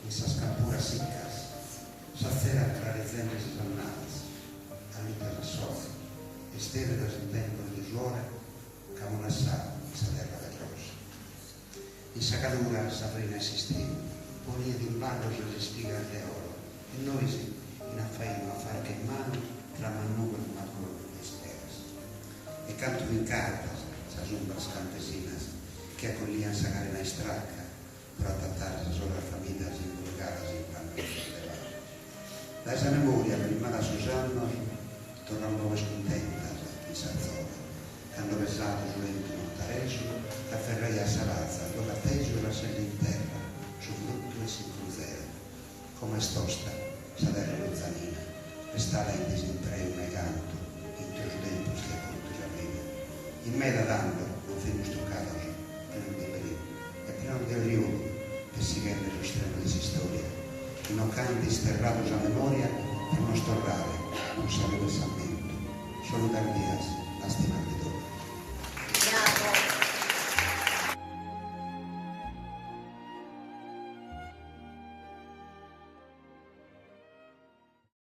esas campuras secas, saceran clarecendes esanadas, amitas a soz, estévedas en tempos de xora, como na sal, esa terra de rosa. En sacadura, esa reina existiu, ponía de balos as espigas de oro, e noise, e na faina a farca en mano, traman nubes má cor de esteras. E canto en cartas, esas umbras campesinas, que acolían sacar na estraca, para tratar as horas famidas envolgadas en panos de barro. Da esa memoria, primadas os anos, tornan novas contentas, aquí sa zona, cando besados o lento montareso, a ferreia salaza, do gatejo e la sella in terra, su frutto e si cruzera. Come estosta, sa terra luzanina, restala in desempreo negando, in teus tempos que conto ya vive. In meda dando, non fimos tocados, pero de perigo, e pero de oriudo, que siguen o extremo desa historia, que non caen desterrados a memoria por nos torrare un sano besamento. Solo dar días, lástima